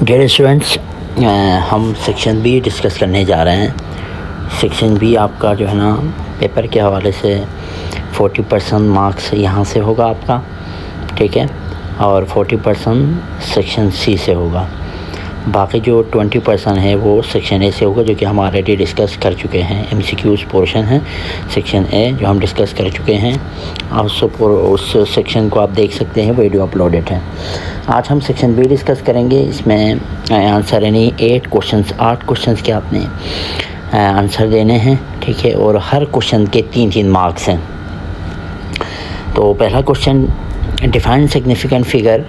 Dear students, हम section be discuss करने जा रहे हैं। सेक्शन बी आपका जो है ना पेपर के हवाले से 40% मार्क्स यहाँ से होगा आपका, ठीक है, और 40% सेक्शन सी से होगा। बाकी जो 20% है वो सेक्शन ए से होगा, जो कि हम ऑलरेडी डिस्कस कर चुके हैं। एमसीक्यूज़ पोर्शन है सेक्शन ए जो हम डिस्कस कर चुके हैं। उस सेक्शन को आप देख सकते हैं, वीडियो अपलोडेड है। आज हम सेक्शन बी डिस्कस करेंगे। इसमें आंसर यानी 8 क्वेश्चंस के आपने आंसर देने हैं, ठीक है, और हर क्वेश्चन के 3-3 मार्क्स हैं। तो पहला question, define significant figure,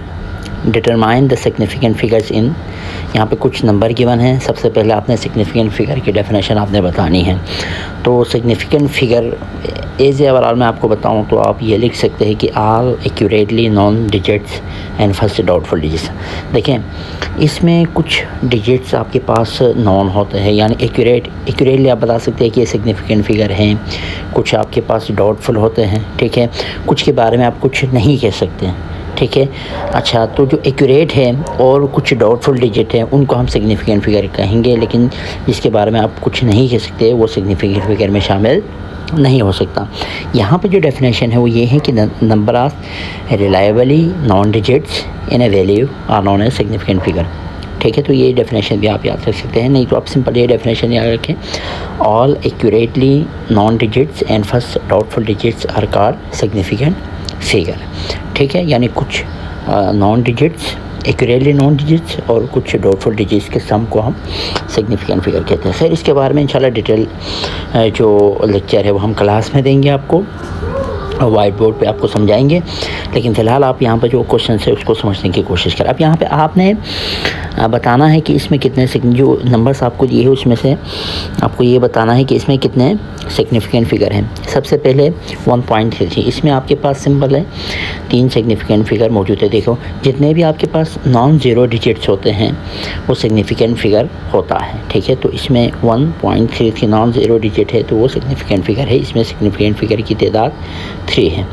determine the significant figures in. यहाँ पे कुछ नंबर गिवन हैं। सबसे पहले आपने सिग्निफिकेंट फिगर की डेफिनेशन आपने बतानी है। तो सिग्निफिकेंट फिगर एज ओवरऑल मैं आपको बताऊँ तो आप ये लिख सकते हैं कि all accurately known digits and first doubtful digits. देखें, इसमें कुछ डिजिट्स आपके पास नॉन होते हैं, यानी एक्यूरेटली आप बता सकते हैं कि ये सिग्निफिकेंट फिगर हैं। कुछ आपके पास डाउटफुल होते हैं, ठीक है, कुछ के बारे में आप कुछ नहीं कह सकते हैं, ठीक है। अच्छा, तो जो एक्यूरेट है और कुछ डाउटफुल डिजिट है उनको हम सिग्निफिकेंट फिगर कहेंगे, लेकिन जिसके बारे में आप कुछ नहीं कह सकते वो सिग्निफिकेंट फिगर में शामिल नहीं हो सकता। यहाँ पे जो डेफिनेशन है वो ये है कि number of reliably known digits in a value are known as significant figure, ठीक है। तो ये डेफिनेशन भी आप याद रख सकते हैं, नहीं तो आप सिंपल ये डेफिनेशन याद रखें, all accurately known digits and first doubtful digits are called significant figure, ठीक है। यानी कुछ known digits, accurately known digits और कुछ डाउटफुल डिजिट्स के सम को हम सिग्निफिकेंट फिगर कहते हैं। फिर इसके बारे में इंशाल्लाह डिटेल जो लेक्चर है वो हम क्लास में देंगे, आपको वाइट बोर्ड पे आपको समझाएंगे। लेकिन फ़िलहाल आप यहाँ पर जो क्वेश्चन है उसको समझने की कोशिश करें। अब यहाँ पे आपने बताना है कि इसमें कितने जो नंबर्स आपको दिए हैं उसमें से आपको ये बताना है कि इसमें कितने सिग्निफिकेंट फिगर हैं। सबसे पहले 1.33, इसमें आपके पास सिंपल है 3 सिग्निफिकेंट फिगर मौजूद है। देखो, जितने भी आपके पास नॉन ज़ीरो डिजिट्स होते हैं वो सिग्निफिकेंट फिगर होता है, ठीक है। तो इसमें 1.33 नॉन ज़ीरो डिजिट है तो वो सिग्निफिकेंट फिगर है। इसमें सिग्निफिकेंट फिगर की तादाद 3 है।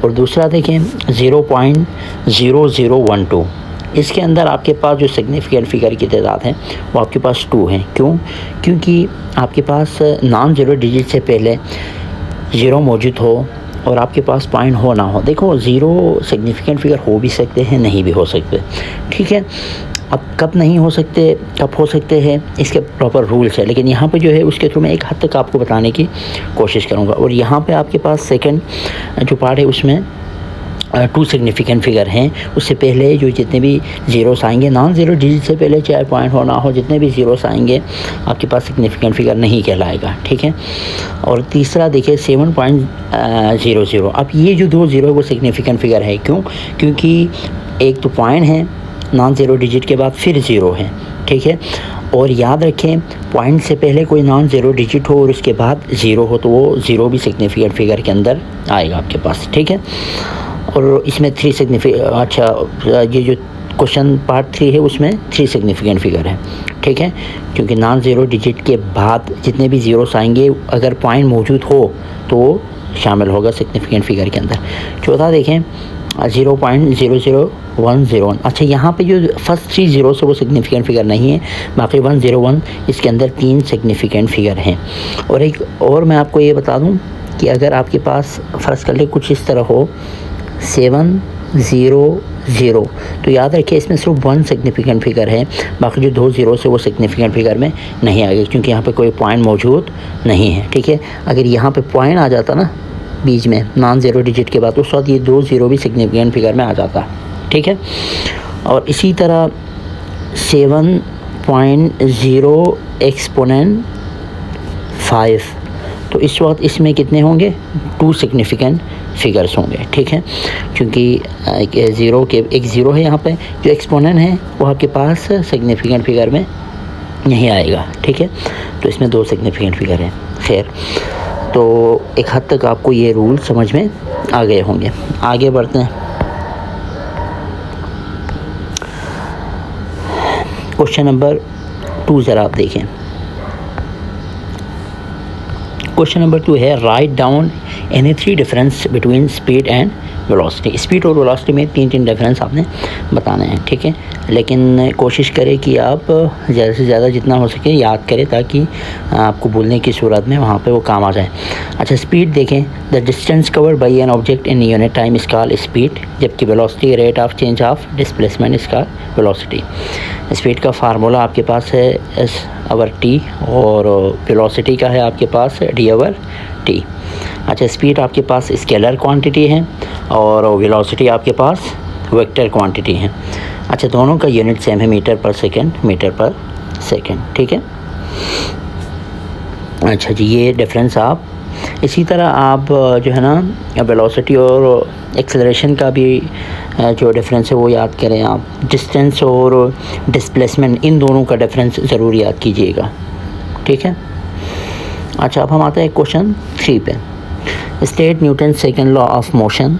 और दूसरा देखें 0.0012, इसके अंदर आपके पास जो सिग्निफिकेंट फिगर की तादाद है वो आपके पास 2 है। क्योंकि आपके पास नॉन ज़ीरो डिजिट से पहले ज़ीरो मौजूद हो और आपके पास पॉइंट हो ना हो। देखो, ज़ीरो सिग्निफिकेंट फिगर हो भी सकते हैं, नहीं भी हो सकते, ठीक है। अब कब नहीं हो सकते, कब हो सकते हैं, इसके प्रॉपर रूल्स है, लेकिन यहाँ पे जो है उसके थ्रू मैं एक हद तक आपको बताने की कोशिश करूँगा। और यहाँ पे आपके पास सेकंड जो पार्ट है उसमें 2 सिग्निफिकेंट फिगर हैं। उससे पहले जो जितने भी ज़ीरोस आएंगे, नॉन ज़ीरो डिजिट से पहले चाहे पॉइंट हो ना हो, जितने भी ज़ीरोस आएंगे आपके पास सिग्निफिकेंट फिगर नहीं कहलाएगा, ठीक है। और तीसरा देखिए 7.00, अब ये जो 2 ज़ीरो वो सिग्निफिकेंट फिगर है। क्योंकि एक तो पॉइंट है नॉन ज़ीरो डिजिट के बाद, फिर ज़ीरो है, ठीक है। और याद रखें, पॉइंट से पहले कोई नॉन ज़ीरो डिजिट हो और उसके बाद ज़ीरो हो तो वो ज़ीरो भी सिग्निफिकेंट फिगर के अंदर आएगा आपके पास, ठीक है। और इसमें 3 ये जो क्वेश्चन पार्ट 3 है उसमें 3 सिग्निफिकेंट फिगर है, ठीक है। क्योंकि नॉन ज़ीरो डिजिट के बाद जितने भी ज़ीरोस आएंगे अगर पॉइंट मौजूद हो तो वो शामिल होगा सिग्निफिकेंट फिगर के अंदर। चौथा देखें 0.00101। अच्छा, यहाँ पे जो फर्स्ट 3 ज़ीरो से वो सिग्निफिकेंट फिगर नहीं है, बाकी 101 इसके अंदर 3 सिग्निफिकेंट फिगर हैं। और एक और मैं आपको ये बता दूँ कि अगर आपके पास फ़र्ज़ कर ले कुछ इस तरह हो 700, तो याद रखिए इसमें सिर्फ 1 सिग्निफिकेंट फिगर है, बाकी जो 2 ज़ीरो से वो सिग्निफिकेंट फिगर में नहीं आएगा, क्योंकि यहाँ पे कोई पॉइंट मौजूद नहीं है, ठीक है। अगर यहाँ पे पॉइंट आ जाता ना बीच में नॉन ज़ीरो डिजिट के बाद, उस वक्त ये 2 ज़ीरो भी सिग्निफिकेंट फिगर में आ जाता, ठीक है। और इसी तरह 7.0 एक्सपोनेंट 5, तो इस वक्त इसमें कितने होंगे, 2 सिग्निफिकेंट फिगर्स होंगे, ठीक है। क्योंकि एक ज़ीरो है यहाँ पे, जो एक्सपोनेंट है वो आपके पास सिग्निफिकेंट फिगर में नहीं आएगा, ठीक है। तो इसमें 2 सिग्निफिकेंट फिगर हैं। खैर, तो एक हद तक आपको ये रूल समझ में आ गए होंगे। आगे बढ़ते हैं। क्वेश्चन नंबर 2 ज़रा आप देखें। क्वेश्चन नंबर 2 है, write down any 3 difference between speed and velocity. Speed और वेलोसिटी में 3 डिफरेंस आपने बताने हैं, ठीक है। लेकिन कोशिश करें कि आप ज़्यादा से ज़्यादा जितना हो सके याद करें, ताकि आपको बोलने की सूरत में वहाँ पे वो काम आ जाए। अच्छा, स्पीड देखें, the distance covered by an object in unit time is called speed, जबकि velocity rate of change of displacement is called velocity. Speed का फार्मूला आपके पास है s/t और वेलोसिटी का है आपके पास d/t। अच्छा, स्पीड आपके पास स्केलर क्वांटिटी है और वेलोसिटी आपके पास वेक्टर क्वांटिटी है। अच्छा, दोनों का यूनिट सेम है, मीटर पर सेकेंड, ठीक है। अच्छा जी, ये डिफरेंस आप इसी तरह आप जो है ना वेलोसिटी और एक्सेलरेशन का भी जो डिफरेंस है वो याद करें आप। डिस्टेंस और डिस्प्लेसमेंट, इन दोनों का डिफरेंस ज़रूर याद कीजिएगा, ठीक है। अच्छा, अब हम आते हैं क्वेश्चन 3 पे। State Newton second law of motion,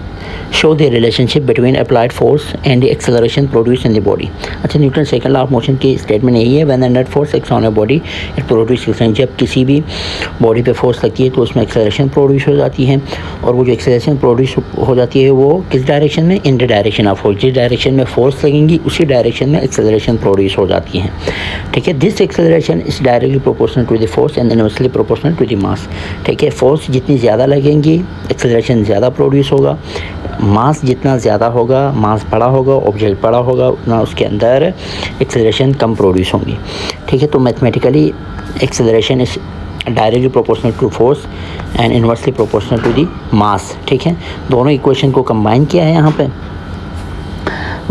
show the relationship between applied force and the acceleration produce in the body. अच्छा, Newton second law of motion की स्टेटमेंट यही है, when the net force acts on a body it produce acceleration. जब किसी भी body पे force लगती है तो उसमें एक्सेलरेशन प्रोड्यूस हो जाती है, और वो जो एक्सेलरेशन प्रोड्यूस हो जाती है वो किस डायरेक्शन में, इन द डायरेक्शन ऑफ फोर्स। जिस डायरेक्शन में फोर्स लगेंगी उसी डायरेक्शन में एक्सेलरेशन प्रोड्यूस हो जाती है, ठीक है। This acceleration is directly proportional to the force and inversely proportional to the mass, ठीक है। फोर्स जितनी ज़्यादा लगेंगी एक्सेलरेशन ज़्यादा प्रोड्यूस होगा, मास जितना ज़्यादा होगा, मास बड़ा होगा, ऑब्जेक्ट बड़ा होगा, उतना उसके अंदर एक्सेलरेशन कम प्रोड्यूस होंगी, ठीक है। तो mathematically acceleration is directly proportional to force and inversely proportional to the mass, ठीक है। दोनों इक्वेशन को कंबाइन किया है यहाँ पे।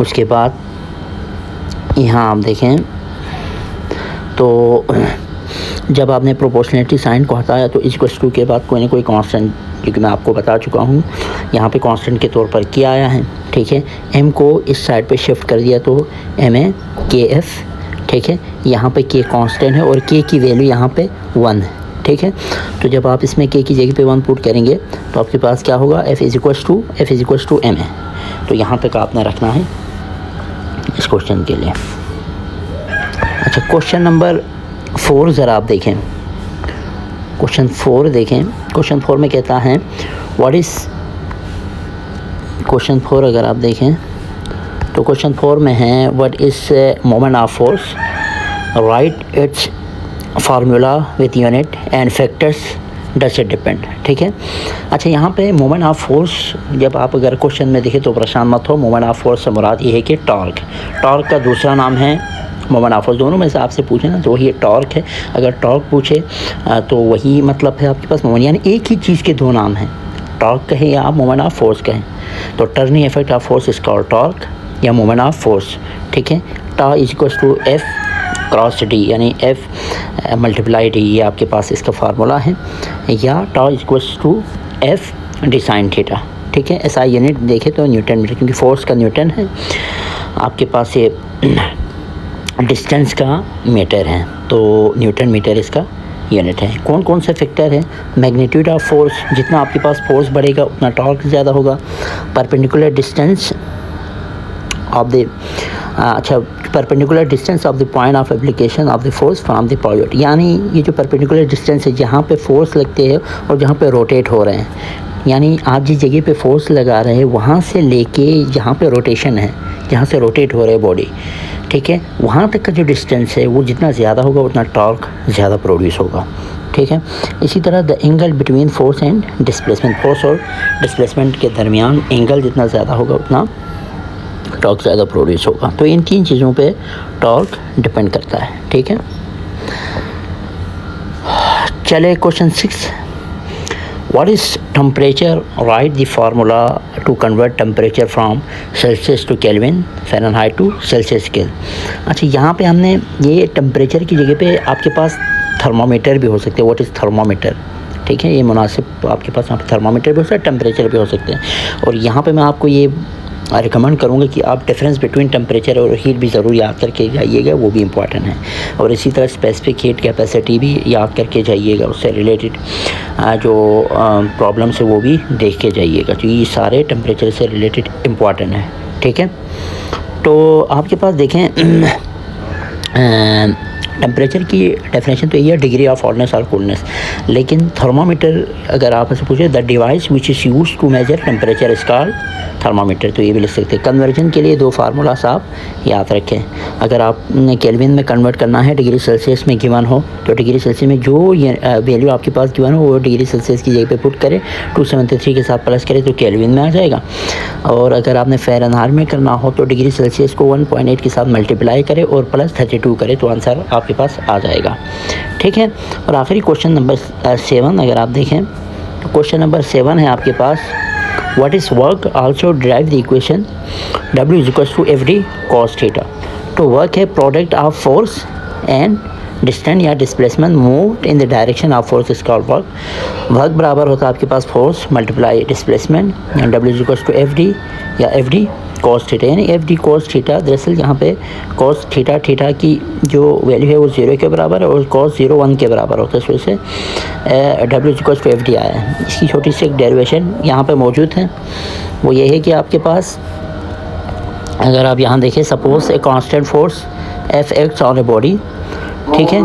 उसके बाद यहाँ आप देखें तो जब आपने प्रोपोर्शनलिटी साइन को हटाया तो इक्वल्स टू के बाद कोई ना कोई कांस्टेंट, क्योंकि मैं आपको बता चुका हूँ यहाँ पे कांस्टेंट के तौर पर क्या आया है, ठीक है। m को इस साइड पे शिफ्ट कर दिया तो ma kf, ठीक है। यहाँ पे k कांस्टेंट है और k की वैल्यू यहाँ पे 1 है, ठीक है। तो जब आप इसमें k की जगह पे 1 पुट करेंगे तो आपके पास क्या होगा, f is equals to ma। तो यहाँ तक आपने रखना है इस क्वेश्चन के लिए। अच्छा, क्वेश्चन नंबर 4 ज़रा आप देखें, क्वेश्चन 4 देखें। क्वेश्चन 4 में कहता है व्हाट इज़, क्वेश्चन 4 अगर आप देखें तो क्वेश्चन 4 में है what is moment of force, right it's formula with unit and factors does it depend, ठीक है। अच्छा, यहाँ पे मोमेंट ऑफ फोर्स जब आप अगर क्वेश्चन में देखें तो परेशान मत हो। मोमेंट ऑफ फोर्स से मुराद ये है कि टॉर्क का दूसरा नाम है मोमेंट ऑफ फोर्स। दोनों में से आपसे पूछे ना तो वही टॉर्क है। अगर टॉर्क पूछे तो वही मतलब है आपके पास मोमेंट, यानी एक ही चीज़ के दो नाम हैं, टॉर्क कहें या आप मोमेंट ऑफ फोर्स कहें। तो turning effect of force is called torque या मोमेंट ऑफ फोर्स, ठीक है। Tau is equals to F cross D, यानी एफ मल्टीप्लाई डी, ये आपके पास इसका फार्मूला है। या tau is equals to F D sine theta, ठीक है। ऐसा यूनिट देखें तो न्यूटन मीटर, क्योंकि फोर्स का न्यूटन है, आपके पास ये डिस्टेंस का मीटर है तो न्यूटन मीटर इसका यूनिट है। कौन कौन से फैक्टर हैं, मैग्नीट्यूड ऑफ फोर्स, जितना आपके पास फोर्स बढ़ेगा उतना टॉर्क ज़्यादा होगा। परपेंडिकुलर डिस्टेंस ऑफ द, अच्छा, perpendicular distance of the point of application of the force from the point, यानी ये जो परपेंडिकुलर डिस्टेंस है जहाँ पे फोर्स लगते हैं और जहाँ पे रोटेट हो रहे हैं, यानी आप जिस जगह पे फोर्स लगा रहे हैं वहाँ से लेके जहाँ पे रोटेशन है, जहाँ से रोटेट हो रहे बॉडी, ठीक है, वहाँ तक का जो डिस्टेंस है वो जितना ज़्यादा होगा उतना टॉर्क ज़्यादा प्रोड्यूस होगा, ठीक है। इसी तरह the angle between force and displacement, force और डिस्प्लेसमेंट के दरमियान एंगल जितना ज़्यादा होगा उतना टॉर्क ज़्यादा प्रोड्यूस होगा। तो इन 3 चीज़ों पे टॉर्क डिपेंड करता है, ठीक है। चले question 6, what is temperature, write the formula to convert temperature from Celsius to Kelvin, Fahrenheit to Celsius scale। अच्छा, यहाँ पे हमने ये टेम्परेचर की जगह पे आपके पास थर्मामीटर भी हो सकते हैं, व्हाट इज़ थर्मामीटर, ठीक है। ये मुनासिब आपके पास यहाँ पे थर्मामीटर भी हो सकता है, टेम्परेचर भी हो सकते हैं। और यहाँ पे मैं आपको ये रिकमेंड करूँगा कि आप डिफरेंस बिटवीन टेम्परेचर और हीट भी ज़रूर याद करके जाइएगा, वो भी इम्पॉर्टेंट है। और इसी तरह स्पेसिफिक हीट कैपेसिटी भी याद करके जाइएगा, उससे रिलेटेड जो प्रॉब्लम्स है वो भी देख के जाइएगा, तो ये सारे टेम्परेचर से रिलेटेड इम्पॉर्टेंट है, ठीक है। तो आपके पास देखें टेम्परेचर की डेफिनेशन तो ये है डिग्री ऑफ हॉटनेस और कूलनेस, लेकिन थर्मामीटर अगर आप ऐसे पूछे the device which is use to measure temperature is called thermometer, तो ये भी लिख सकते हैं। कन्वर्जन के लिए 2 फार्मूलास आप याद रखें। अगर आपने केल्विन में कन्वर्ट करना है, डिग्री सेल्सियस में गिवन हो तो डिग्री सेल्सियस में जो वैल्यू आपके पास गिवन हो वो डिग्री सेल्सियस की जगह पे पुट करें, 273 के साथ प्लस करें तो केल्विन में आ जाएगा। और अगर आपने फ़ारेनहाइट में करना हो तो डिग्री सेल्सियस को 1.8 के साथ मल्टीप्लाई करें और प्लस 32 करें तो आंसर आपके पास आ जाएगा। ठीक है। और आखिरी क्वेश्चन नंबर 7 अगर आप देखें तो क्वेश्चन नंबर 7 है आपके पास, what is work also derive the equation W is equal to F D cos theta. तो वर्क है product of force and distance या displacement move in the direction of force is called work. Work बराबर होता है आपके पास force multiply displacement, W is equal to F D या F D cos theta, यानी एफ डी कॉस थीटा। दरअसल यहाँ पे कॉस थीटा की जो वैल्यू है वो 0 के बराबर है और कॉस 0 1 के बराबर होता है, इस वजह से W equal to F D आया है। इसकी छोटी सी एक डेरिवेशन यहाँ पे मौजूद है, वो ये है कि आपके पास अगर आप यहाँ देखें, suppose a constant force F x on a body, ठीक है,